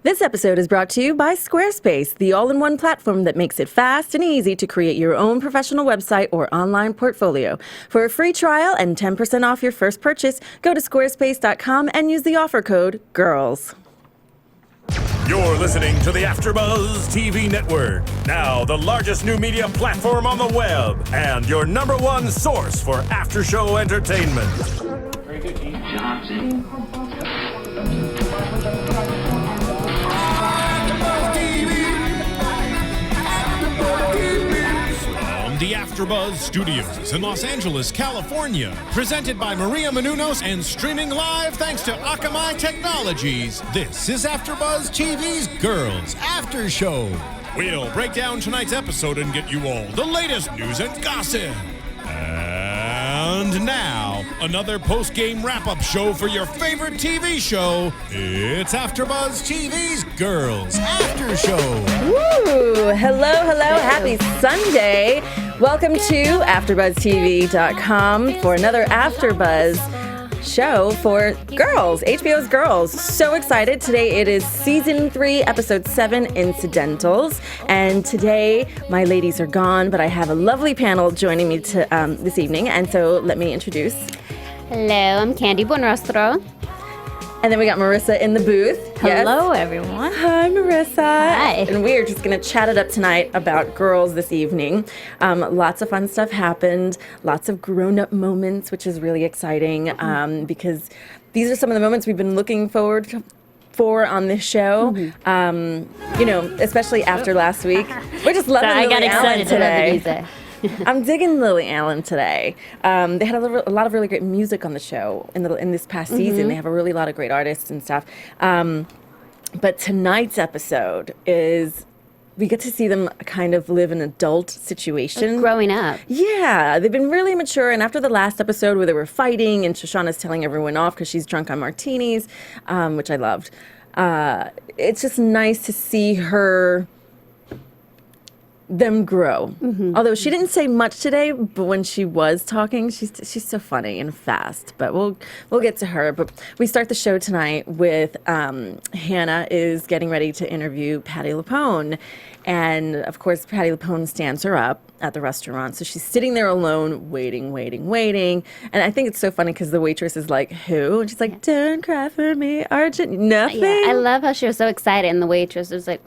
This episode is brought to you by Squarespace, the all-in-one platform that makes it fast and easy to create your own professional website or online portfolio. For a free trial and 10% off your first purchase, go to squarespace.com and use the offer code GIRLS. You're listening to the AFTERBUZZ TV Network, now the largest new media platform on the web and your number one source for after-show entertainment. Very good, Keith Johnson. From the AFTERBUZZ Studios in Los Angeles, California, presented by Miriam and streaming live thanks to Akamai Technologies, this is AFTERBUZZ TV's Girls After Show. We'll break down tonight's episode and get you all the latest news and gossip. And now, another post-game wrap-up show for your favorite TV show. It's AFTERBUZZ TV's Girls After Show. Woo! Hello. Happy Sunday. Welcome to AfterBuzzTV.com for another AfterBuzz show for Girls, HBO's Girls. So excited. Today it is Season 3, Episode 7, Incidentals. And today my ladies are gone, but I have a lovely panel joining me this evening. And so let me introduce. Hello, I'm Candice Buenrostro. And then we got Marisa in the booth. Hello, everyone. Hi, Marisa. Hi. And we are just going to chat it up tonight about girls this evening. Lots of fun stuff happened. Lots of grown-up moments, which is really exciting because these are some of the moments we've been looking forward for on this show. Especially after last week. We're just loving Lily Allen today. I'm digging Lily Allen today. They had a lot of really great music on the show in this past season. They have a lot of great artists and stuff. But tonight's episode is we get to see them kind of live an adult situation. Growing up. Yeah, they've been really mature. And after the last episode where they were fighting and Shoshana's telling everyone off because she's drunk on martinis, which I loved, it's just nice to see them grow. Although she didn't say much today, but when she was talking, she's so funny and fast. But we'll get to her. But we start the show tonight with Hannah is getting ready to interview Patti LuPone. And of course, Patti LuPone stands her up at the restaurant. So she's sitting there alone, waiting. And I think it's so funny because the waitress is like, who? And she's like, don't cry for me, Argent, nothing. Yeah, I love how she was so excited and the waitress was like,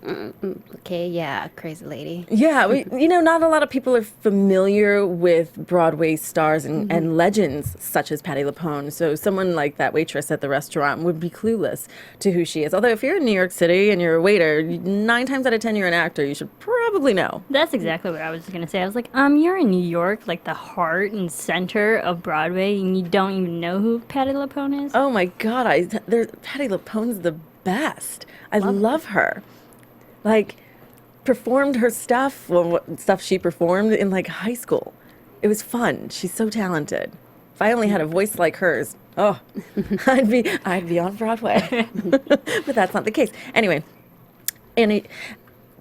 okay, yeah, crazy lady. Yeah, not a lot of people are familiar with Broadway stars and legends such as Patti LuPone. So someone like that waitress at the restaurant would be clueless to who she is. Although if you're in New York City and you're a waiter, 9 times out of 10 you're an actor, you should probably know. That's exactly what I was going to say. I was like, you're in New York, like the heart and center of Broadway, and you don't even know who Patti LuPone is? Oh my God, Patti LuPone's the best. I love her. Like, performed her stuff, what stuff she performed in like high school. It was fun. She's so talented. If I only had a voice like hers, I'd be on Broadway. But that's not the case. Anyway,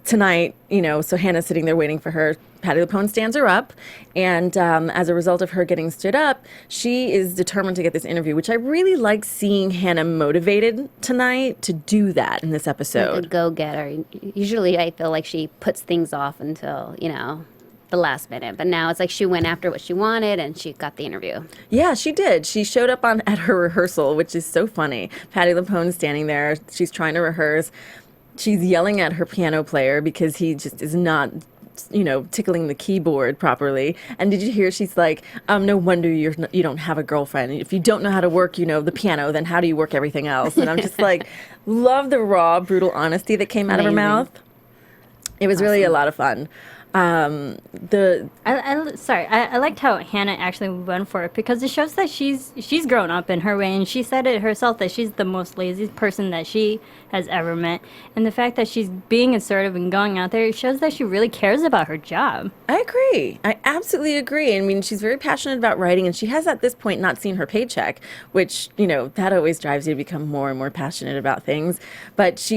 tonight, so Hannah's sitting there waiting for her. Patti LuPone stands her up, and as a result of her getting stood up, she is determined to get this interview, which I really like seeing Hannah motivated tonight to do that in this episode. Like a go-getter. Usually I feel like she puts things off until, the last minute. But now it's like she went after what she wanted and she got the interview. Yeah, she did. She showed up at her rehearsal, which is so funny. Patti LuPone's standing there. She's trying to rehearse. She's yelling at her piano player because he just is not tickling the keyboard properly. And did you hear she's like, no wonder you don't have a girlfriend. If you don't know how to work, the piano, then how do you work everything else? And I'm just like, love the raw, brutal honesty that came out of her mouth. It was really a lot of fun. I liked how Hannah actually went for it because it shows that she's grown up in her way, and she said it herself that she's the most laziest person that she has ever met. And the fact that she's being assertive and going out there, it shows that she really cares about her job. I agree. I absolutely agree. I mean, she's very passionate about writing, and she has at this point not seen her paycheck, which, that always drives you to become more and more passionate about things. But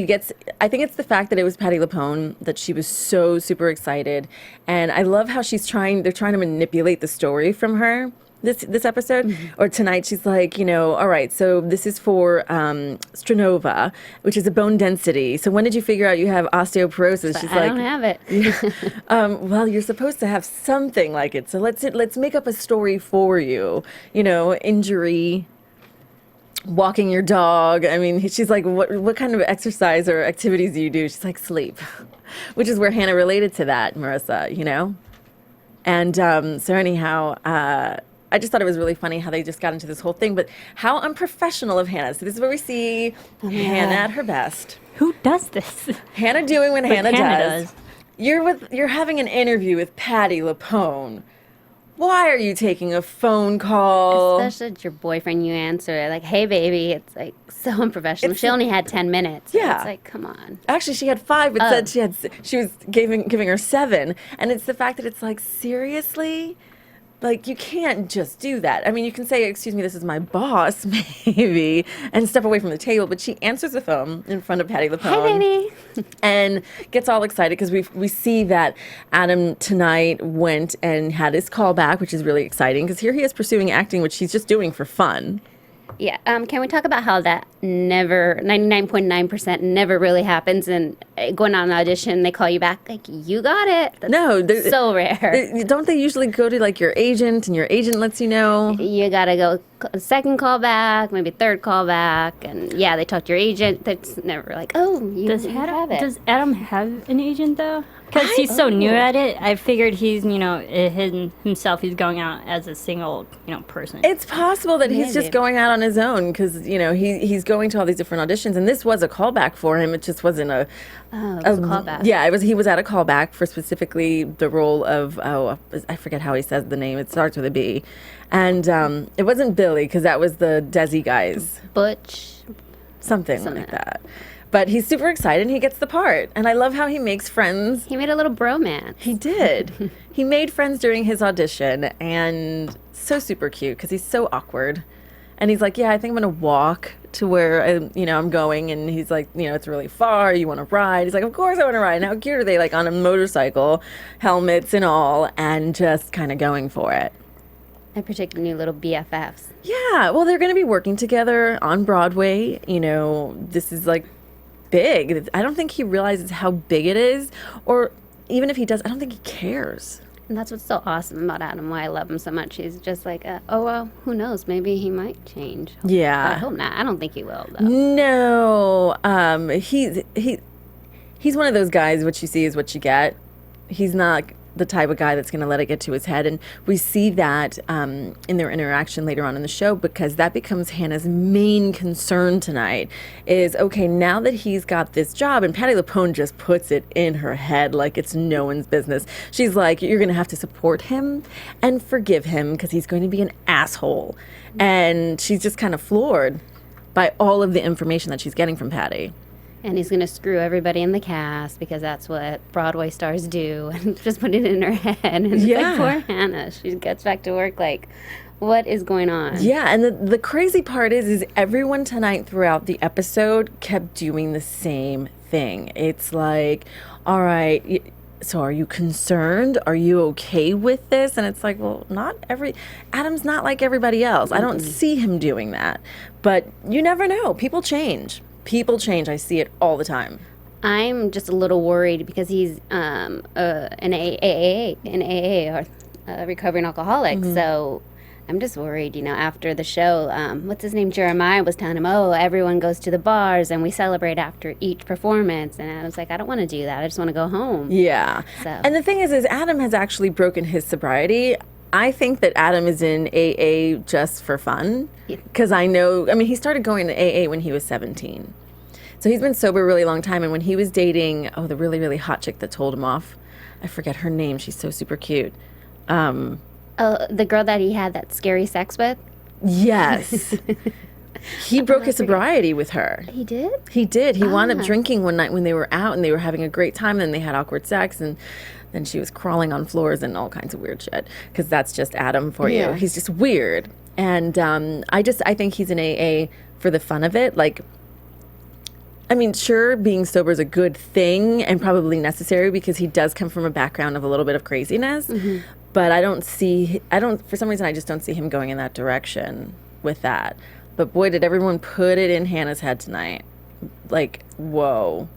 I think it's the fact that it was Patti LuPone that she was so super excited. And I love how they're trying to manipulate the story from her this episode or tonight. She's like, all right, so this is for Strenova, which is a bone density. So when did you figure out you have osteoporosis? She's I don't have it. well, you're supposed to have something like it. So let's make up a story for you. Injury, walking your dog. I mean, she's like, what kind of exercise or activities do you do? She's like, sleep, which is where Hannah related to that, Marisa, And so anyhow, I just thought it was really funny how they just got into this whole thing, but how unprofessional of Hannah. So this is where we see Hannah at her best. Who does this? Hannah doing what Hannah Hannah does. You're having an interview with Patti LuPone. Why are you taking a phone call? Especially it's your boyfriend, you answer like, "Hey, baby." It's like so unprofessional. She only had 10 minutes. Yeah. It's like, come on. Actually, she had 5, but said she was giving her 7, and it's the fact that it's like, seriously. Like, you can't just do that. I mean, you can say, excuse me, this is my boss, maybe, and step away from the table. But she answers the phone in front of Patti LuPone. Hi, baby. And gets all excited because we see that Adam tonight went and had his call back, which is really exciting because here he is pursuing acting, which he's just doing for fun. Yeah. Can we talk about how that 99.9% never really happens, and going on an audition, they call you back like, you got it. That's so rare. Don't they usually go to like your agent and your agent lets you know? You got to go second call back, maybe third call back. And yeah, they talk to your agent. That's never like, oh, you have it. Does Adam have an agent though? Because he's so new at it, I figured he's, himself, he's going out as a single, person. It's possible that he's just going out on his own because, he's going to all these different auditions. And this was a callback for him. It just wasn't a callback. Yeah, he was at a callback for specifically the role of, I forget how he says the name. It starts with a B. And it wasn't Billy because that was the Desi guys. Butch. Something like that. But he's super excited and he gets the part. And I love how he makes friends. He made a little bromance. He did. He made friends during his audition and so super cute because he's so awkward. And he's like, yeah, I think I'm going to walk to where, I'm going. And he's like, it's really far. You want to ride? He's like, of course I want to ride. And how cute are they? Like on a motorcycle, helmets and all, and just kind of going for it. I predict new little BFFs. Yeah. Well, they're going to be working together on Broadway. This is like big. I don't think he realizes how big it is, or even if he does, I don't think he cares. And that's what's so awesome about Adam, why I love him so much. He's just like, oh, well, who knows? Maybe he might change. Yeah. I hope not. I don't think he will, though. No. He's one of those guys, what you see is what you get. He's not the type of guy that's going to let it get to his head. And we see that in their interaction later on in the show, because that becomes Hannah's main concern tonight is, okay, now that he's got this job, and Patti LuPone just puts it in her head like it's no one's business. She's like, you're going to have to support him and forgive him because he's going to be an asshole. And she's just kind of floored by all of the information that she's getting from Patti. And he's going to screw everybody in the cast because that's what Broadway stars do. And just put it in her head. And it's like, poor Hannah. She gets back to work like, what is going on? Yeah, and the crazy part is everyone tonight throughout the episode kept doing the same thing. It's like, all right, so are you concerned? Are you okay with this? And it's like, well, Adam's not like everybody else. I don't see him doing that. But you never know. People change. I see it all the time. I'm just a little worried because he's an AA or a recovering alcoholic. Mm-hmm. So I'm just worried, after the show, what's his name? Jeremiah was telling him, oh, everyone goes to the bars and we celebrate after each performance. And I was like, I don't want to do that. I just want to go home. Yeah. So. And the thing is Adam has actually broken his sobriety. I think that Adam is in AA just for fun because he started going to AA when he was 17. So he's been sober a really long time. And when he was dating, the really, really hot chick that told him off, I forget her name. She's so super cute. The girl that he had that scary sex with? Yes. He broke his sobriety with her. He did? He did. He wound up drinking one night when they were out and they were having a great time. And then they had awkward sex and then she was crawling on floors and all kinds of weird shit because that's just Adam for you. He's just weird. And I think he's in AA for the fun of it. Like, sure, being sober is a good thing and probably necessary because he does come from a background of a little bit of craziness. Mm-hmm. But for some reason, I just don't see him going in that direction with that. But boy, did everyone put it in Hannah's head tonight. Like, whoa.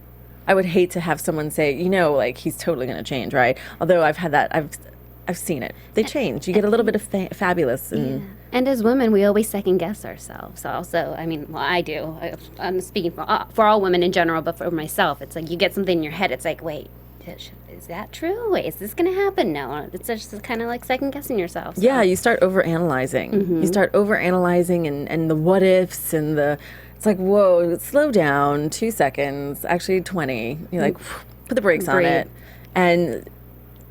I would hate to have someone say, like, he's totally going to change, right? Although I've had that, I've seen it. They change. You get a little bit of fabulous. And as women, we always second guess ourselves. Also, I mean, well, I do. I'm speaking for all women in general, but for myself, it's like you get something in your head. It's like, wait, is that true? Wait, is this going to happen? No. It's just kind of like second guessing yourself. So. Yeah, you start overanalyzing. You start overanalyzing and the what ifs and it's like, whoa, slow down, 2 seconds, actually 20. You're like, put the brakes on it. And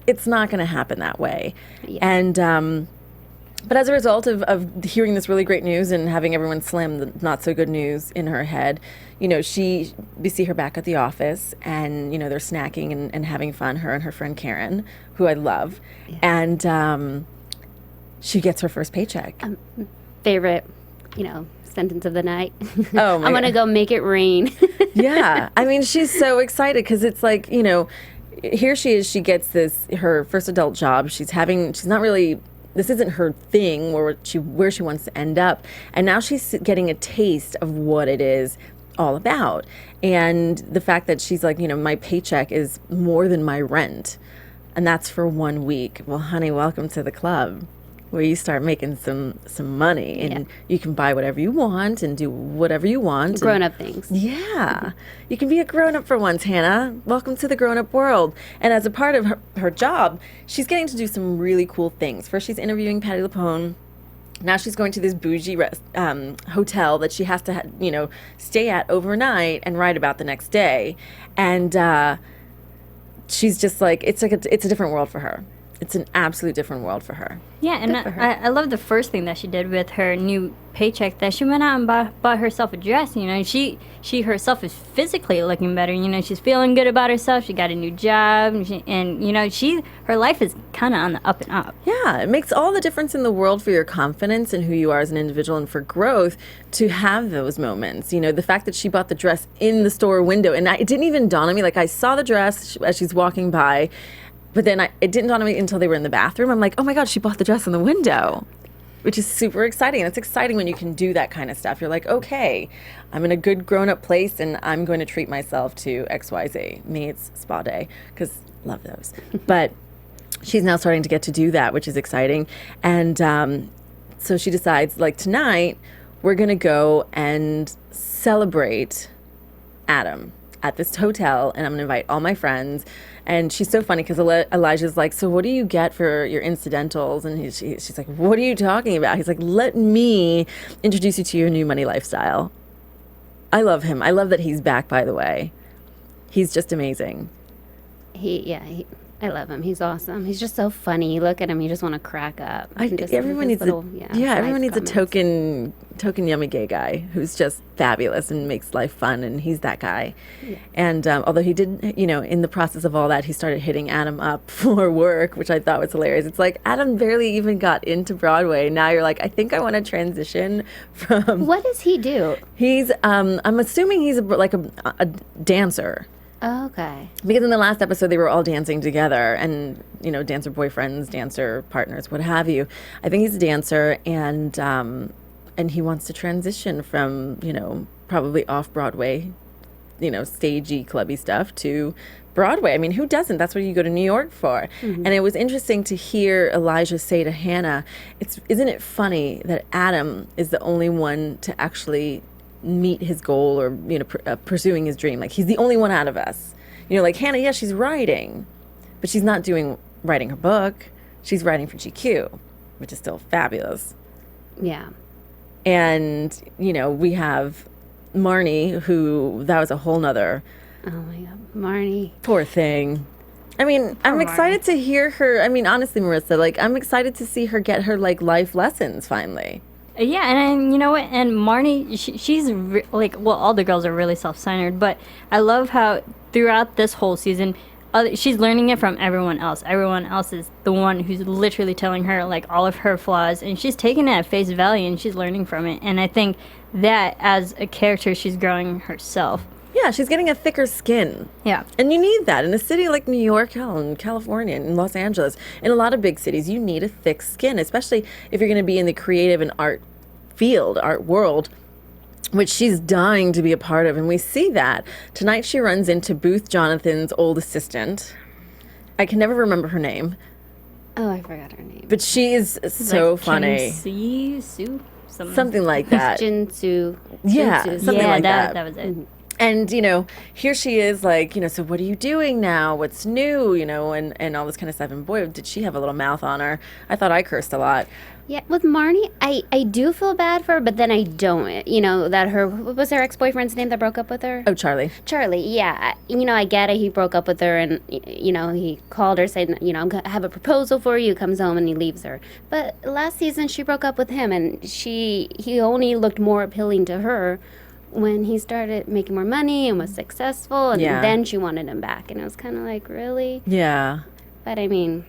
it's not going to happen that way. Yeah. And, but as a result of hearing this really great news and having everyone slam the not so good news in her head, we see her back at the office and, they're snacking and having fun, her and her friend Karen, who I love. Yeah. And she gets her first paycheck. Favorite, sentence of the night. Oh, I'm going to go make it rain. Yeah. I mean, she's so excited because it's like, here she is, she gets her first adult job. She's not really, this isn't her thing where she wants to end up. And now she's getting a taste of what it is all about. And the fact that she's like, my paycheck is more than my rent. And that's for 1 week. Well, honey, welcome to the club where you start making some money and you can buy whatever you want and do whatever you want. Grown-up things. Yeah. You can be a grown-up for once, Hannah. Welcome to the grown-up world. And as a part of her job, she's getting to do some really cool things. First, she's interviewing Patti LuPone. Now she's going to this bougie hotel that she has to, stay at overnight and write about the next day. And she's just like, it's a different world for her. It's an absolute different world for her. Yeah, and I love the first thing that she did with her new paycheck, that she went out and bought herself a dress. She herself is physically looking better. She's feeling good about herself. She got a new job, and her life is kind of on the up and up. Yeah, it makes all the difference in the world for your confidence and who you are as an individual and for growth to have those moments. The fact that she bought the dress in the store window, and it didn't even dawn on me. Like, I saw the dress as she's walking by, but then it didn't dawn on me until they were in the bathroom. I'm like, oh my God, she bought the dress in the window, which is super exciting. And it's exciting when you can do that kind of stuff. You're like, okay, I'm in a good grown-up place and I'm going to treat myself to XYZ. Me, it's spa day, because love those. But she's now starting to get to do that, which is exciting. And so she decides, like, tonight, we're going to go and celebrate Adam at this hotel, and I'm going to invite all my friends. And she's so funny because Elijah's like, so what do you get for your incidentals? And she's like, what are you talking about? He's like, let me introduce you to your new money lifestyle. I love him. I love that he's back, by the way. He's just amazing. I love him. He's awesome. He's just so funny. You look at him, you just want to crack up. Everyone needs a token yummy gay guy who's just fabulous and makes life fun, and he's that guy. Yeah. And although he did, in the process of all that, he started hitting Adam up for work, which I thought was hilarious. It's like, Adam barely even got into Broadway. Now you're like, I think I want to transition from... What does he do? He's, I'm assuming he's a dancer. Oh, okay. Because in the last episode, they were all dancing together and, dancer boyfriends, dancer partners, what have you. I think he's a dancer, and he wants to transition from, probably off-Broadway, stagey, clubby stuff to Broadway. I mean, who doesn't? That's what you go to New York for. Mm-hmm. And it was interesting to hear Elijah say to Hannah, isn't it funny that Adam is the only one to actually meet his goal or pursuing his dream? Like, he's the only one out of us. Like Hannah, yeah, she's writing, but she's not writing her book. She's writing for GQ, which is still fabulous. Yeah. And we have Marnie, who that was a whole nother. Oh my God, Marnie, poor thing. I mean, I'm excited to hear her. I mean, honestly, Marisa, I'm excited to see her get her life lessons finally. Yeah, and you know what? And Marnie, she's all the girls are really self-centered, but I love how throughout this whole season, she's learning it from everyone else. Everyone else is the one who's literally telling her all of her flaws, and she's taking it at face value and she's learning from it. And I think that as a character, she's growing herself. Yeah, she's getting a thicker skin. Yeah. And you need that in a city like New York, hell, in California, in Los Angeles, in a lot of big cities. You need a thick skin, especially if you're going to be in the creative and art field, art world, which she's dying to be a part of. And we see that. Tonight she runs into Booth Jonathan's old assistant. I can never remember her name. Oh, I forgot her name. But she is so like funny. Sue? Something like that. Jinsu. Yeah, Jinsu. something like that. That was it. And, here she is like, so what are you doing now? What's new? And all this kind of stuff. And boy, did she have a little mouth on her. I thought I cursed a lot. Yeah, with Marnie, I do feel bad for her, but then I don't. That what was her ex-boyfriend's name that broke up with her? Oh, Charlie. Charlie, yeah. I get it. He broke up with her and, he called her saying, I'm going to have a proposal for you. Comes home and he leaves her. But last season she broke up with him and he only looked more appealing to her when he started making more money and was successful. And then she wanted him back. And it was kind of like, really? Yeah. But I mean,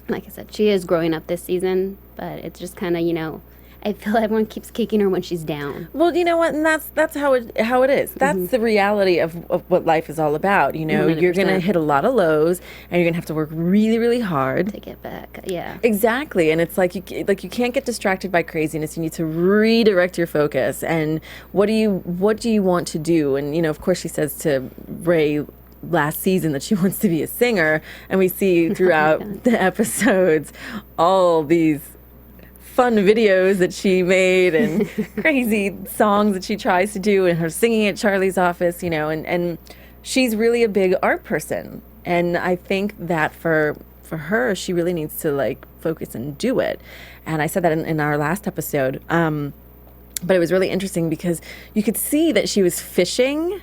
like I said, she is growing up this season, but it's just kind of, I feel everyone keeps kicking her when she's down. Well, you know what? And that's how it is. That's the reality of what life is all about. You're going to hit a lot of lows and you're going to have to work really, really hard to get back. Yeah. Exactly. And it's like you can't get distracted by craziness. You need to redirect your focus. And what do you want to do? And of course she says to Ray last season that she wants to be a singer, and we see throughout the episodes all these fun videos that she made and crazy songs that she tries to do, and her singing at Charlie's office, and she's really a big art person. And I think that for her, she really needs to focus and do it. And I said that in our last episode. But it was really interesting because you could see that she was fishing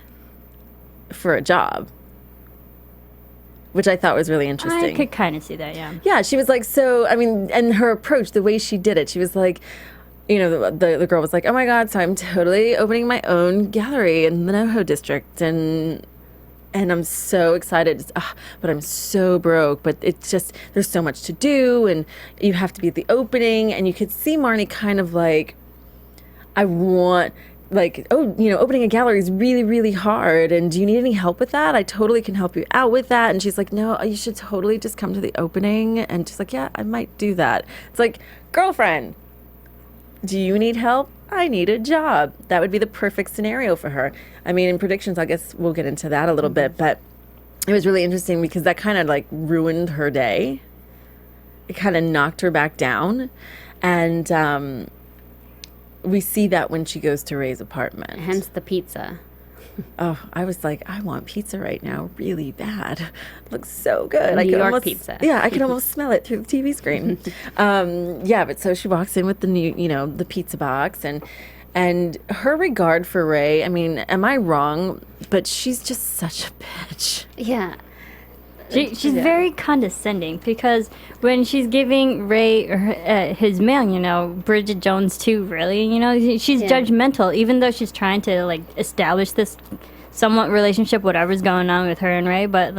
for a job, which I thought was really interesting. I could kind of see that, yeah. Yeah, she was and her approach, the way she did it, she was like, the girl was like, oh my God, so I'm totally opening my own gallery in the NoHo district, and I'm so excited, but I'm so broke, but it's just, there's so much to do, and you have to be at the opening, and you could see Marnie kind of like, I want... opening a gallery is really, really hard. And do you need any help with that? I totally can help you out with that. And she's like, no, you should totally just come to the opening. And she's like, yeah, I might do that. It's like, girlfriend, do you need help? I need a job. That would be the perfect scenario for her. I mean, in predictions, I guess we'll get into that a little bit. But it was really interesting because that kind of ruined her day. It kind of knocked her back down. And, we see that when she goes to Ray's apartment. Hence the pizza. Oh, I was like, I want pizza right now, really bad. It looks so good. New York pizza. Yeah, I can almost smell it through the TV screen. But so she walks in with the new, the pizza box, and her regard for Ray. I mean, am I wrong? But she's just such a bitch. Yeah. She's very condescending because when she's giving Ray his mail, Bridget Jones too, really, she's judgmental, even though she's trying to establish this somewhat relationship, whatever's going on with her and Ray. But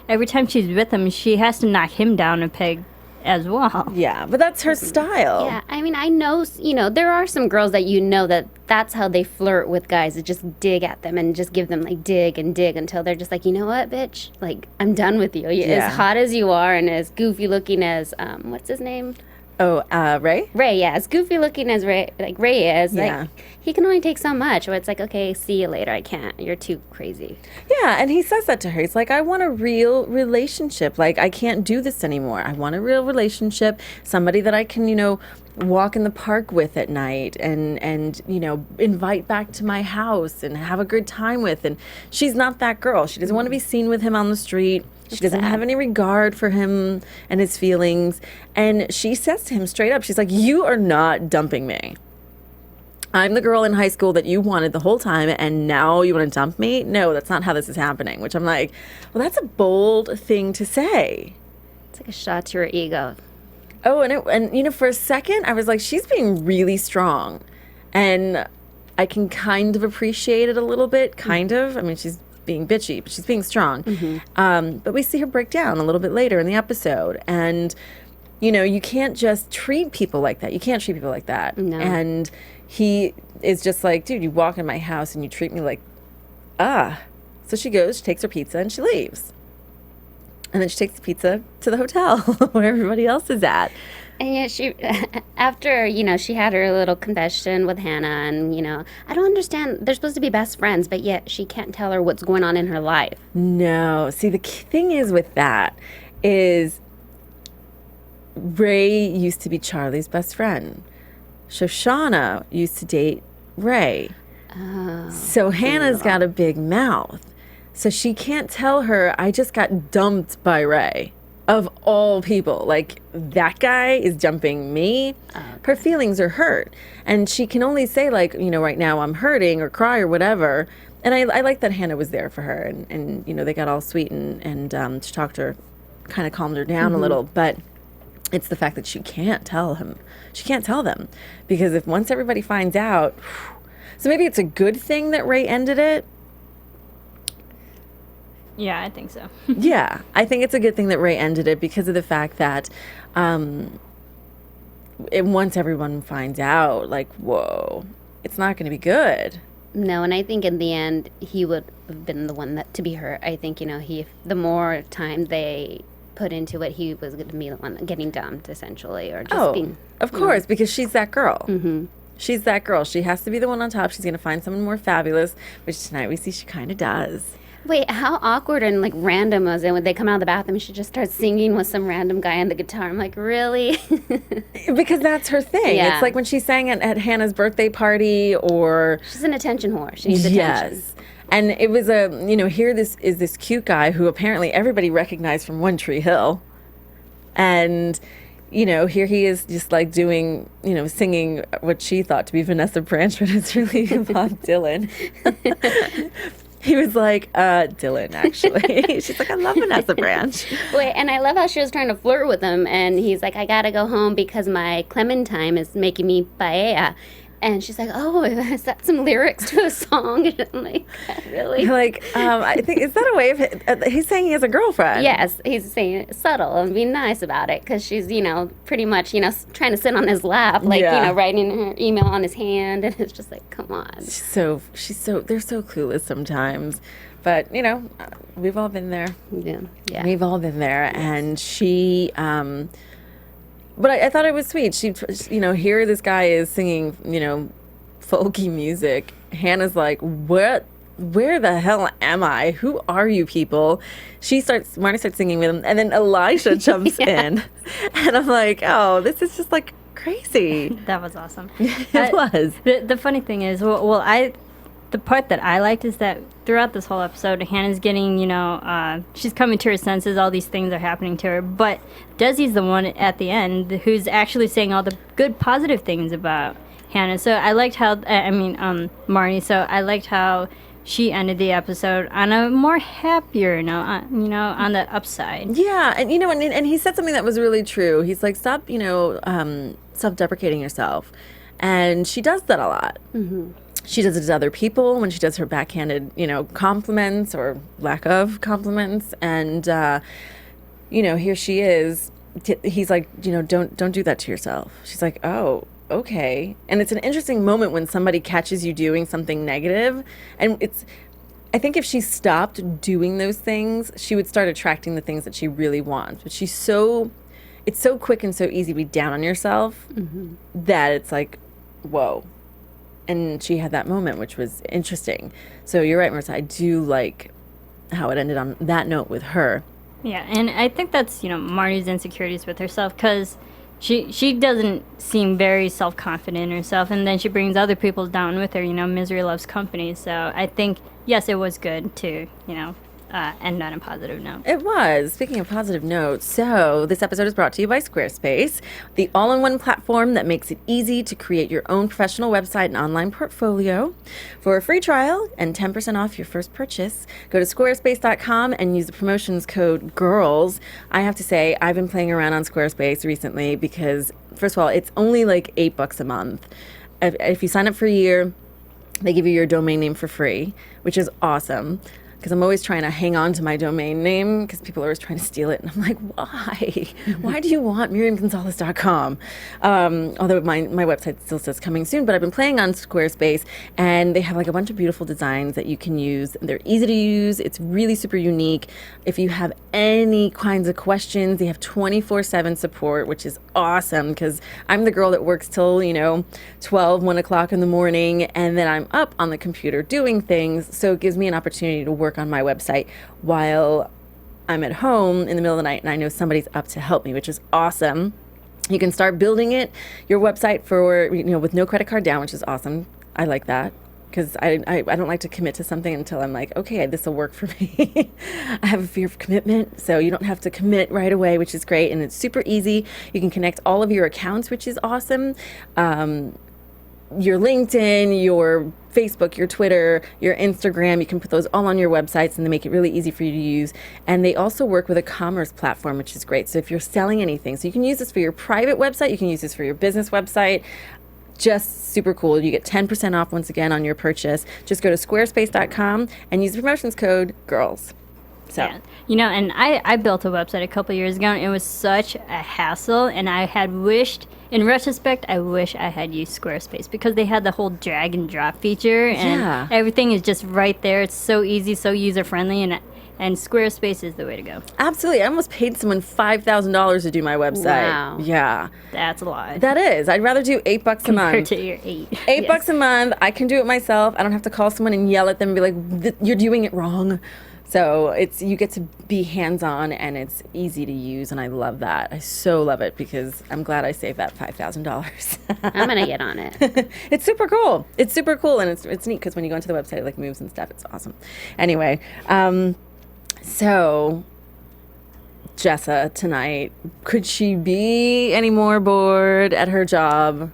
every time she's with him, she has to knock him down a peg as well. Yeah, but that's her style. Yeah, I mean, I know, there are some girls that that's how they flirt with guys, is just dig at them and just give them dig and dig until they're just like, you know what, bitch? I'm done with you. As hot as you are and as goofy looking as, what's his name? Oh, Ray? Ray, yeah. As goofy looking as Ray is, Yeah. he can only take so much. Where it's like, okay, see you later. I can't. You're too crazy. Yeah, and he says that to her. He's like, I want a real relationship. I can't do this anymore. I want a real relationship, somebody that I can, walk in the park with at night and invite back to my house and have a good time with. And she's not that girl. She doesn't want to be seen with him on the street. She doesn't have any regard for him and his feelings. And she says to him straight up, she's like, you are not dumping me. I'm the girl in high school that you wanted the whole time, and now you want to dump me? No, that's not how this is happening. Which I'm like, well, that's a bold thing to say. It's like a shot to her ego. Oh, and for a second, I was like, she's being really strong. And I can kind of appreciate it a little bit, kind of. I mean, she's being bitchy, but she's being strong. But we see her break down a little bit later in the episode. And, you can't just treat people like that. You can't treat people like that. No. And he is just like, dude, you walk in my house and you treat me like So she goes, she takes her pizza, and she leaves. And then she takes the pizza to the hotel where everybody else is at. And yet she, after, she had her little confession with Hannah and, I don't understand. They're supposed to be best friends, but yet she can't tell her what's going on in her life. No. See, the thing is with that is Ray used to be Charlie's best friend. Shoshana used to date Ray. Oh. So Hannah's got a big mouth. So she can't tell her, I just got dumped by Ray. Of all people, like, that guy is dumping me. Okay. Her feelings are hurt. And she can only say, like, right now I'm hurting or cry or whatever. And I like that Hannah was there for her. And they got all sweet and she talked to her, kind of calmed her down a little. But it's the fact that she can't tell him. She can't tell them. Because if once everybody finds out, so maybe it's a good thing that Ray ended it. Yeah, I think so. Yeah, I think it's a good thing that Ray ended it because of the fact that once everyone finds out, like, whoa, it's not going to be good. No, and I think in the end, he would have been the one to be hurt. I think, the more time they put into it, he was going to be the one getting dumped, essentially, or just being... of course, because she's that girl. Mm-hmm. She's that girl. She has to be the one on top. She's going to find someone more fabulous, which tonight we see she kind of does. Wait, how awkward and random was it when they come out of the bathroom? She just starts singing with some random guy on the guitar. I'm like, really? Because that's her thing. Yeah. It's like when she sang at Hannah's birthday party, or she's an attention whore. She needs attention. Yes, and it was here this cute guy who apparently everybody recognized from One Tree Hill, and here he is just like doing singing what she thought to be Vanessa Branch, but it's really Bob Dylan. He was like, Dylan, actually. She's like, I love Vanessa Branch. Wait, and I love how she was trying to flirt with him, and he's like, I gotta go home because my Clementine is making me paella. And she's like, oh, is that some lyrics to a song? And I'm like, really? Like, I think, is that a way of, he's saying he has a girlfriend. Yes, he's saying it subtle and being nice about it because she's, pretty much, trying to sit on his lap, like, writing her email on his hand. And it's just like, come on. She's so, they're so clueless sometimes. But, we've all been there. Yeah. We've all been there. And she, but I thought it was sweet. She, here this guy is singing, folky music. Hannah's like, what? Where the hell am I? Who are you people? Marnie starts singing with him, and then Elisha jumps in. And I'm like, oh, this is just like crazy. That was awesome. It was. The funny thing is, the part that I liked is that throughout this whole episode, Hannah's getting, she's coming to her senses. All these things are happening to her. But Desi's the one at the end who's actually saying all the good, positive things about Hannah. So I liked how, Marnie. So I liked how she ended the episode on a more happier note, on the upside. Yeah, and and he said something that was really true. He's like, stop, self-deprecating yourself, and she does that a lot. Mm-hmm. She does it to other people when she does her backhanded, compliments or lack of compliments. And, here she is. He's like, don't do that to yourself. She's like, oh, okay. And it's an interesting moment when somebody catches you doing something negative. And I think if she stopped doing those things, she would start attracting the things that she really wants. But it's so quick and so easy to be down on yourself that it's like, whoa. And she had that moment, which was interesting. So you're right, Marisa. I do like how it ended on that note with her. Yeah, and I think that's, Marnie's insecurities with herself, because she doesn't seem very self-confident in herself, and then she brings other people down with her. Misery loves company. So I think, yes, it was good to, end on a positive note. It was. Speaking of positive notes, so this episode is brought to you by Squarespace, the all-in-one platform that makes it easy to create your own professional website and online portfolio. For a free trial and 10% off your first purchase, go to squarespace.com and use the promotions code GIRLS. I have to say, I've been playing around on Squarespace recently because, first of all, it's only like $8 a month. If you sign up for a year, they give you your domain name for free, which is awesome. because I'm always trying to hang on to my domain name because people are always trying to steal it. And I'm like, why? Why do you want MiriamGonzalez.com? Although my website still says coming soon, but I've been playing on Squarespace, and they have like a bunch of beautiful designs that you can use. They're easy to use. It's really super unique. If you have any kinds of questions, they have 24/7 support, which is awesome because I'm the girl that works till, 12, 1 o'clock in the morning, and then I'm up on the computer doing things. So it gives me an opportunity to work on my website while I'm at home in the middle of the night, and I know somebody's up to help me, which is awesome. You can start building your website for, with no credit card down, which is awesome. I like that because I don't like to commit to something until I'm like, okay, this will work for me. I have a fear of commitment, so you don't have to commit right away, which is great, and it's super easy. You can connect all of your accounts, which is awesome. Your LinkedIn, your Facebook, your Twitter, your Instagram, you can put those all on your websites, and they make it really easy for you to use. And they also work with a commerce platform, which is great. So if you're selling anything, so you can use this for your private website, you can use this for your business website. Just super cool. You get 10% off once again on your purchase. Just go to squarespace.com and use the promotions code GIRLS. So. Yeah. And I built a website a couple years ago, and it was such a hassle, and I had wished, in retrospect, I wish I had used Squarespace because they had the whole drag and drop feature, and everything is just right there. It's so easy, so user-friendly, and Squarespace is the way to go. Absolutely. I almost paid someone $5,000 to do my website. Wow. Yeah. That's a lot. That is. I'd rather do $8 a month. Compared to your $8. $8 a month. I can do it myself. I don't have to call someone and yell at them and be like, you're doing it wrong. So you get to be hands-on, and it's easy to use, and I love that. I so love it because I'm glad I saved that $5,000. I'm going to get on it. It's super cool. It's super cool, and it's neat because when you go into the website, it like moves and stuff. It's awesome. Anyway, so Jessa tonight, could she be any more bored at her job?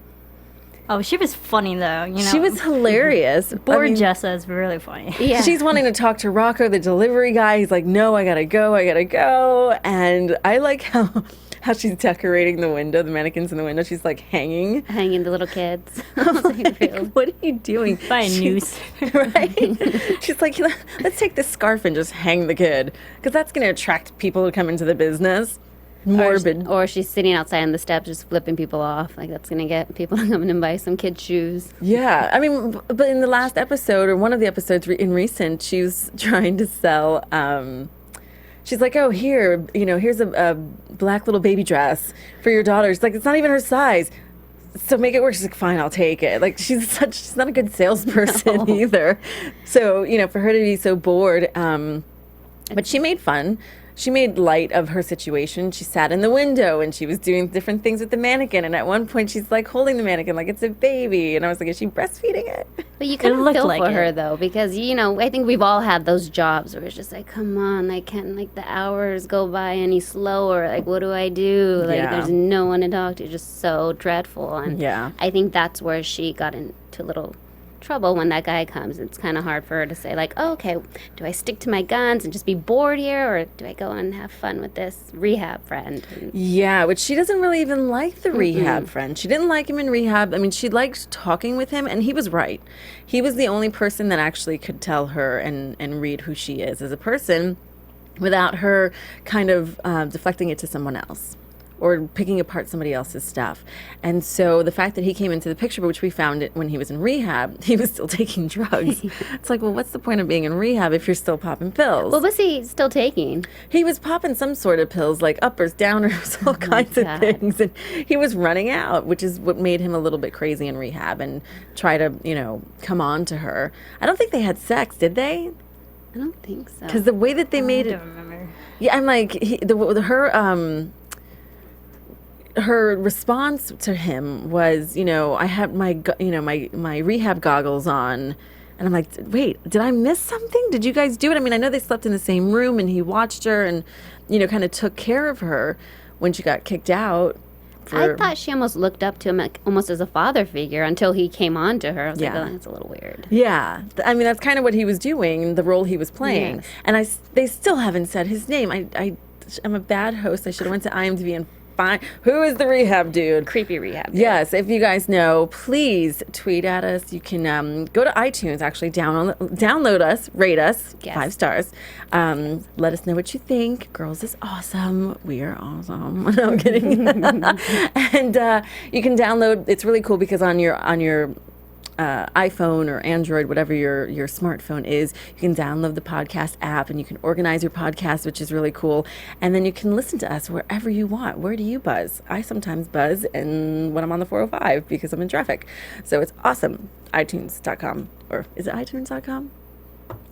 Oh, she was funny, though. She was hilarious. Bored Jessa is really funny. Yeah. She's wanting to talk to Rocco, the delivery guy. He's like, no, I gotta go. And I like how she's decorating the window, the mannequins in the window. She's like hanging the little kids. Like, what are you doing? By a noose. Right? She's like, let's take this scarf and just hang the kid, because that's going to attract people to come into the business. Morbid. Or she's sitting outside on the steps just flipping people off. Like, that's going to get people to come in and buy some kids' shoes. Yeah. I mean, but in the last episode, or one of the episodes in recent, she was trying to sell... she's like, oh, here's a black little baby dress for your daughter. She's like, it's not even her size. So make it work. She's like, fine, I'll take it. Like, she's not a good salesperson either. So, for her to be so bored, but she made fun. She made light of her situation. She sat in the window and she was doing different things with the mannequin. And at one point, she's like holding the mannequin like it's a baby. And I was like, is she breastfeeding it? But you kind of feel like for her, though, because, I think we've all had those jobs where it's just like, come on, the hours go by any slower. Like, what do I do? Like, there's no one to talk to. Just so dreadful. And I think that's where she got into a little trouble when that guy comes. It's kind of hard for her to say, like, oh, okay, do I stick to my guns and just be bored here, or do I go and have fun with this rehab friend? Yeah, which she doesn't really even like the rehab friend. She didn't like him in rehab. I mean, she liked talking with him, and he was right. He was the only person that actually could tell her and read who she is as a person without her kind of deflecting it to someone else or picking apart somebody else's stuff. And so the fact that he came into the picture, which we found it when he was in rehab, he was still taking drugs. It's like, well, what's the point of being in rehab if you're still popping pills? What was he still taking? He was popping some sort of pills, like uppers, downers, all kinds of things. And he was running out, which is what made him a little bit crazy in rehab and try to, come on to her. I don't think they had sex, did they? I don't think so. Because the way that they made it... I don't remember. Yeah, I'm like, her response to him was, I had my rehab goggles on, and I'm like, wait, did I miss something? Did you guys do it? I mean, I know they slept in the same room, and he watched her and, kind of took care of her when she got kicked out. I thought she almost looked up to him like, almost as a father figure until he came on to her. I was like, oh, that's a little weird. Yeah. I mean, that's kind of what he was doing, the role he was playing. Yes. And they still haven't said his name. I'm a bad host. I should have went to IMDb and find who is the rehab dude. Creepy rehab dude. Yes, if you guys know, please tweet at us. You can go to iTunes, actually, download us, rate us, Yes. 5 stars. Let us know what you think. Girls is awesome. We are awesome. No, I'm kidding. And you can download. It's really cool because on your iPhone or Android, whatever your smartphone is, you can download the podcast app and you can organize your podcast, which is really cool. And then you can listen to us wherever you want. Where do you buzz? I sometimes buzz and when I'm on the 405 because I'm in traffic. So it's awesome. iTunes.com. Or is it iTunes.com?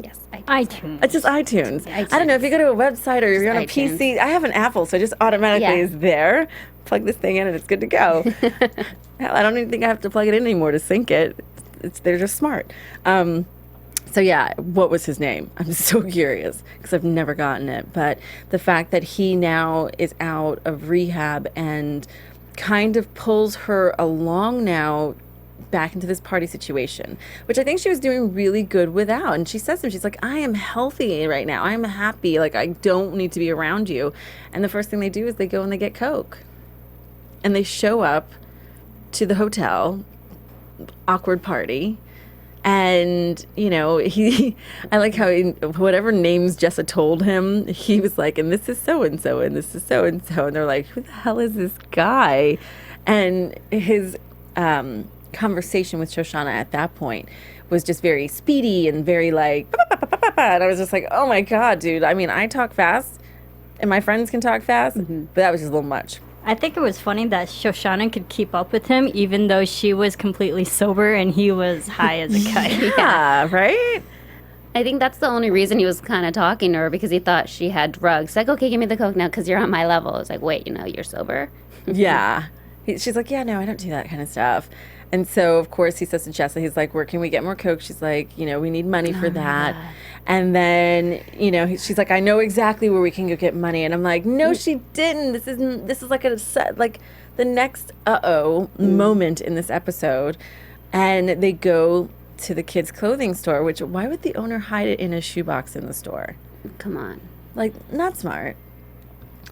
Yes. iTunes. It's just iTunes. iTunes. I don't know if you go to a website or you're on a iTunes. PC. I have an Apple, so it just automatically Yeah. is there. Plug this thing in and it's good to go. Hell, I don't even think I have to plug it in anymore to sync it. They're just smart. So yeah, what was his name? I'm so curious because I've never gotten it. But the fact that he now is out of rehab and kind of pulls her along now back into this party situation, which I think she was doing really good without. And she says to him, she's like, I am healthy right now. I am happy. Like, I don't need to be around you. And the first thing they do is they go and they get Coke. And they show up to the hotel, awkward party. And, you know, I like how whatever names Jessa told him, he was like, and this is so-and-so, and this is so-and-so. And they're like, who the hell is this guy? And his conversation with Shoshana at that point was just very speedy and very like, and I was just like, oh my God, dude. I mean, I talk fast and my friends can talk fast, but that was just a little much. I think it was funny that Shoshana could keep up with him even though she was completely sober and he was high as a kite. Yeah, right? I think that's the only reason he was kind of talking to her, because he thought she had drugs. Like, okay, give me the Coke now because you're on my level. It's like, wait, you're sober? Yeah. She's like, yeah, no, I don't do that kind of stuff. And so, of course, he says to Jessa, he's like, where can we get more Coke? She's like, we need money for that. And then, she's like, I know exactly where we can go get money. And I'm like, no, she didn't. This is like the next moment in this episode. And they go to the kids' clothing store, which, why would the owner hide it in a shoebox in the store? Come on. Like, not smart.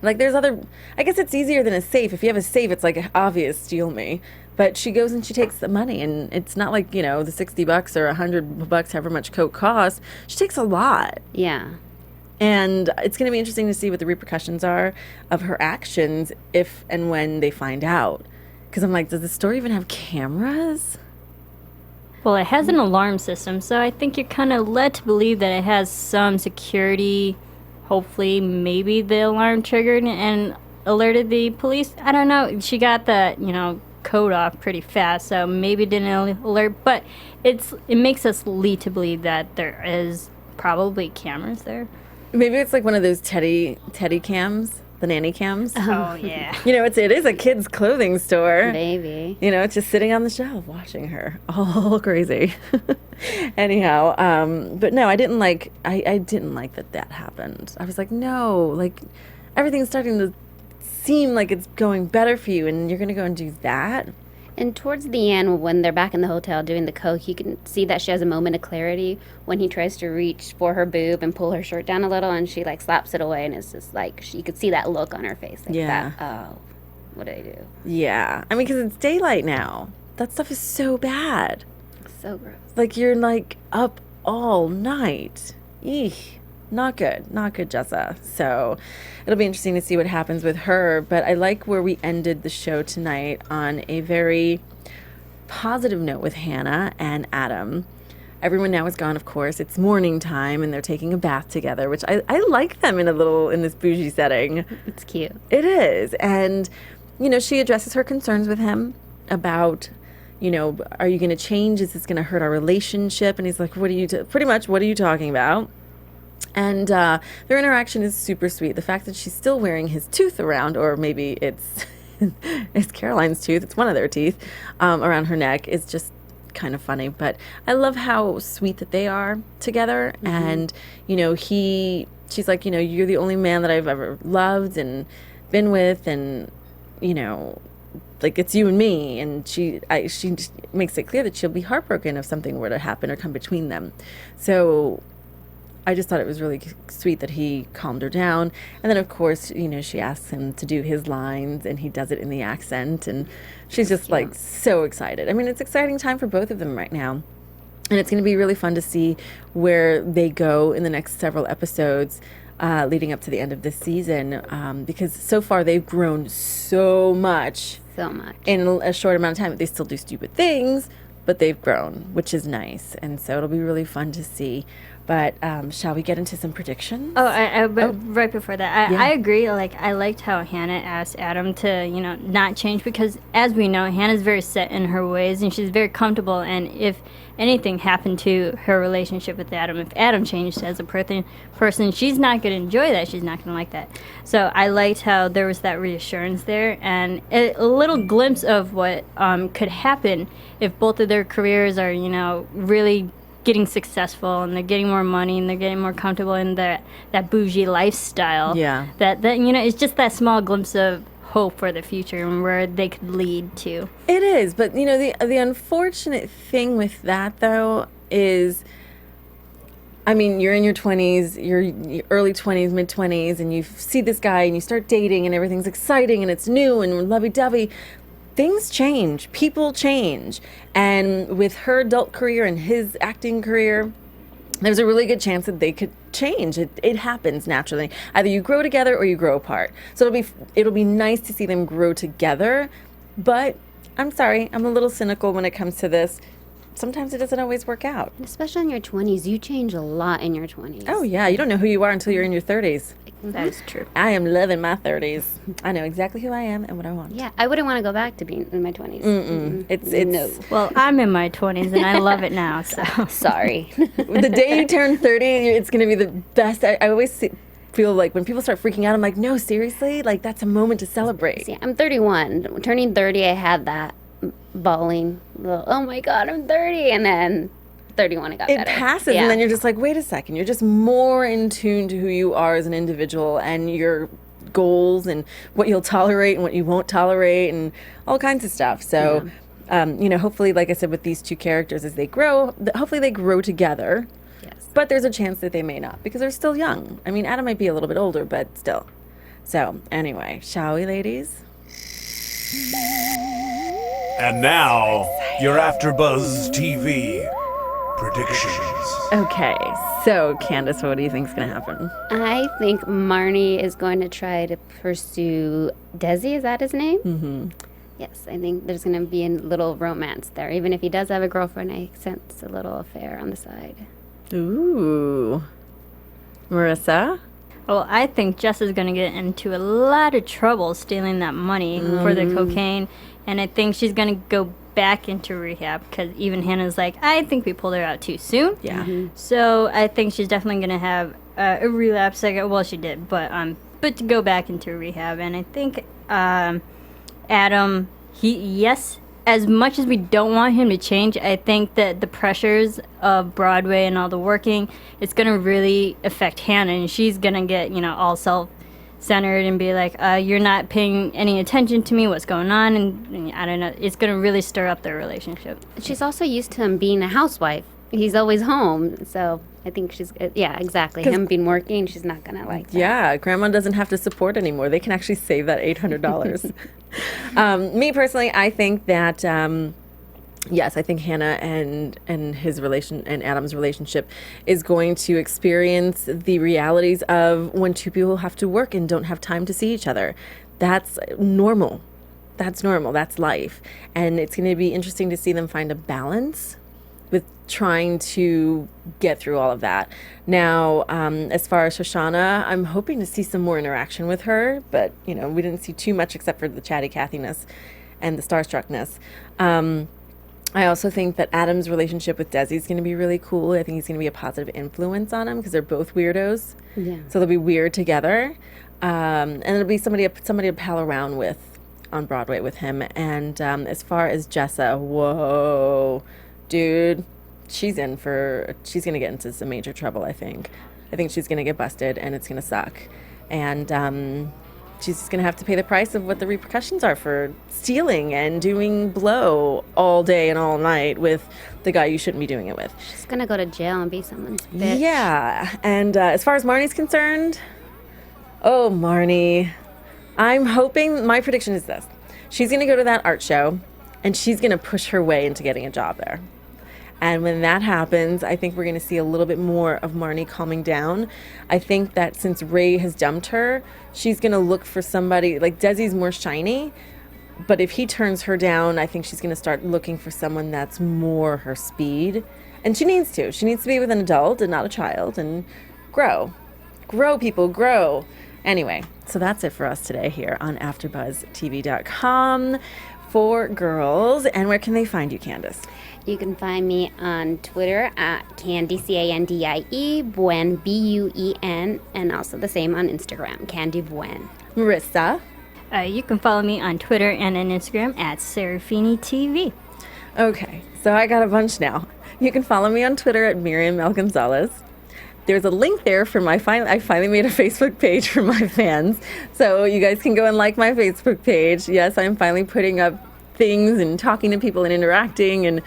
Like, there's I guess it's easier than a safe. If you have a safe, it's like, obvious, steal me. But she goes and she takes the money, and it's not like, the $60 or $100, however much Coke costs. She takes a lot. Yeah. And it's going to be interesting to see what the repercussions are of her actions if and when they find out. Because I'm like, does the store even have cameras? Well, it has an alarm system, so I think you're kind of led to believe that it has some security. Hopefully, maybe the alarm triggered and alerted the police. I don't know. She got the, code off pretty fast, so maybe it didn't alert. But it makes us lead to believe that there is probably cameras there. Maybe it's like one of those teddy cams, the nanny cams. Oh, yeah. It is a kid's clothing store. Maybe. It's just sitting on the shelf watching her all crazy. Anyhow, but no, I didn't like that happened. I was like, no, like everything's starting to seem like it's going better for you and you're going to go and do that. And towards the end, when they're back in the hotel doing the Coke, you can see that she has a moment of clarity when he tries to reach for her boob and pull her shirt down a little, and she like slaps it away, and it's just like you could see that look on her face. Like, Yeah. oh, what did I do? Yeah. I mean, because it's daylight now. That stuff is so bad. So gross. Like, you're like up all night. Eek. Not good, Jessa. So it'll be interesting to see what happens with her. But I like where we ended the show tonight on a very positive note with Hannah and Adam. Everyone now is gone, of course. It's morning time, and they're taking a bath together, which I like them in this bougie setting. It's cute. It is. And, she addresses her concerns with him about, are you going to change? Is this going to hurt our relationship? And he's like, what are you talking about? And their interaction is super sweet. The fact that she's still wearing his tooth around, or maybe it's Caroline's tooth, it's one of their teeth, around her neck is just kind of funny. But I love how sweet that they are together. Mm-hmm. And, she's like, you're the only man that I've ever loved and been with, and, like it's you and me. And she just makes it clear that she'll be heartbroken if something were to happen or come between them. So I just thought it was really sweet that he calmed her down. And then, of course, you know, she asks him to do his lines, and he does it in the accent. And she's just, like, so excited. I mean, it's an exciting time for both of them right now. And it's going to be really fun to see where they go in the next several episodes leading up to the end of this season. Because so far they've grown so much. So much. In a short amount of time. They still do stupid things, but they've grown, which is nice. And so it'll be really fun to see. But shall we get into some predictions? Right before that, Yeah. I agree. Like, I liked how Hannah asked Adam to, you know, not change, because as we know, Hannah's very set in her ways and she's very comfortable. And if anything happened to her relationship with Adam, if Adam changed as a person, she's not going to enjoy that. She's not going to like that. So I liked how there was that reassurance there, and a little glimpse of what could happen if both of their careers are, you know, really getting successful and they're getting more money and they're getting more comfortable in that bougie lifestyle. Yeah. That you know, it's just that small glimpse of hope for the future and where they could lead to. It is, but you know, the unfortunate thing with that though is, I mean, you're in your 20s, your early 20s, mid 20s, and you see this guy and you start dating and everything's exciting and it's new and lovey-dovey. Things change, people change, and with her adult career and his acting career, there's a really good chance that they could change. It happens naturally. Either you grow together or you grow apart. So it'll be nice to see them grow together, but I'm sorry, I'm a little cynical when it comes to this. Sometimes it doesn't always work out. Especially in your 20s. You change a lot in your 20s. Oh yeah, you don't know who you are until you're in your 30s. That is true. I am loving my 30s. I know exactly who I am and what I want. Yeah, I wouldn't want to go back to being in my 20s. It's No. Well, I'm in my 20s and I love it now. So Sorry. The day you turn 30, it's going to be the best. I always feel like when people start freaking out, I'm like, no, seriously? Like, that's a moment to celebrate. See, I'm 31. Turning 30, I had that bawling. Oh my God, I'm 30. And then 31, it got better. It passes, Yeah. and then you're just like, wait a second. You're just more in tune to who you are as an individual and your goals and what you'll tolerate and what you won't tolerate and all kinds of stuff. So, you know, hopefully, like I said, with these two characters, as they grow, hopefully they grow together. Yes. But there's a chance that they may not because they're still young. I mean, Adam might be a little bit older, but still. So, anyway, shall we, ladies? And now, your AfterBuzz TV predictions. Okay, so Candice, what do you think is going to happen? I think Marnie is going to try to pursue Desi. Is that his name? Mm-hmm. Yes, I think there's going to be a little romance there. Even if he does have a girlfriend, I sense a little affair on the side. Ooh. Marisa? well, I think Jess is going to get into a lot of trouble stealing that money for the cocaine. And I think she's going to go back into rehab because even Hannah's like, I think we pulled her out too soon. Yeah. So I think she's definitely going to have a relapse. Well, she did, but to go back into rehab. And I think Adam, as much as we don't want him to change, I think that the pressures of Broadway and all the working, it's going to really affect Hannah, and she's going to get, all self-centered and be like, you're not paying any attention to me, what's going on, and I don't know, it's going to really stir up their relationship. She's also used to him being a housewife. He's always home, so I think she's, exactly. Him being working, she's not going to like that. Yeah, grandma doesn't have to support anymore. They can actually save that $800. Me personally, I think that, yes, I think Hannah and Adam's relationship is going to experience the realities of when two people have to work and don't have time to see each other. That's normal. That's normal. That's life. And it's going to be interesting to see them find a balance with trying to get through all of that. Now, as far as Shoshana, I'm hoping to see some more interaction with her, but, we didn't see too much except for the chatty Cathiness and the starstruckness. I also think that Adam's relationship with Desi is going to be really cool. I think he's going to be a positive influence on him because they're both weirdos. Yeah. So they'll be weird together. And it'll be somebody to pal around with on Broadway with him. And as far as Jessa, whoa, dude, she's going to get into some major trouble, I think. I think she's going to get busted and it's going to suck. And she's just going to have to pay the price of what the repercussions are for stealing and doing blow all day and all night with the guy you shouldn't be doing it with. She's gonna go to jail and be someone's bitch. Yeah, and as far as Marnie's concerned, oh, Marnie, I'm hoping, my prediction is this. She's going to go to that art show, and she's going to push her way into getting a job there. And when that happens, I think we're going to see a little bit more of Marnie calming down. I think that since Ray has dumped her, she's going to look for somebody, like Desi's more shiny, but if he turns her down, I think she's going to start looking for someone that's more her speed. And she needs to. She needs to be with an adult and not a child and grow. Grow, people, grow. Anyway, so that's it for us today here on AfterBuzzTV.com for girls. And where can they find you, Candice? You can find me on Twitter at Candy, Candie, Buen, Buen, and also the same on Instagram, Candy Buen. Marisa? You can follow me on Twitter and on Instagram at Serafini TV. Okay, so I got a bunch now. You can follow me on Twitter at Miriam L. Gonzalez. There's a link there for I finally made a Facebook page for my fans. So you guys can go and like my Facebook page. Yes, I'm finally putting up things and talking to people and interacting, and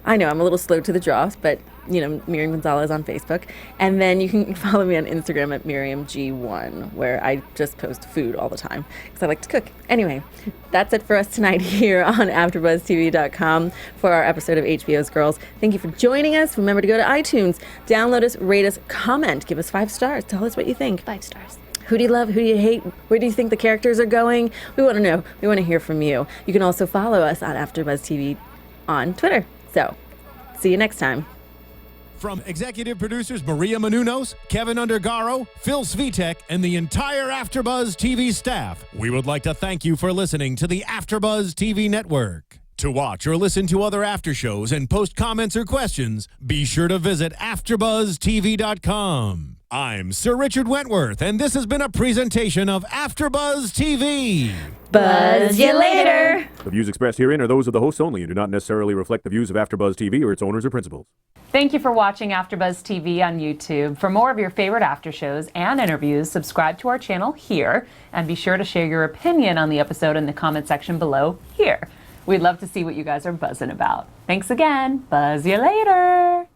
I know I'm a little slow to the draw, but Miriam Gonzalez on Facebook. And then you can follow me on Instagram at MiriamG1, where I just post food all the time because I like to cook. Anyway, that's it for us tonight here on AfterBuzzTV.com for our episode of HBO's Girls. Thank you for joining us. Remember to go to iTunes, download us, rate us, comment, give us 5 stars. Tell us what you think. 5 stars. Who do you love? Who do you hate? Where do you think the characters are going? We want to know. We want to hear from you. You can also follow us on AfterBuzzTV on Twitter. So, see you next time. From executive producers Maria Menounos, Kevin Undergaro, Phil Svitek, and the entire AfterBuzz TV staff, we would like to thank you for listening to the AfterBuzz TV network. To watch or listen to other after shows and post comments or questions, be sure to visit AfterBuzzTV.com. I'm Sir Richard Wentworth, and this has been a presentation of AfterBuzz TV. Buzz you later. The views expressed herein are those of the hosts only and do not necessarily reflect the views of AfterBuzz TV or its owners or principals. Thank you for watching AfterBuzz TV on YouTube. For more of your favorite after shows and interviews, subscribe to our channel here, and be sure to share your opinion on the episode in the comment section below here. We'd love to see what you guys are buzzing about. Thanks again. Buzz you later.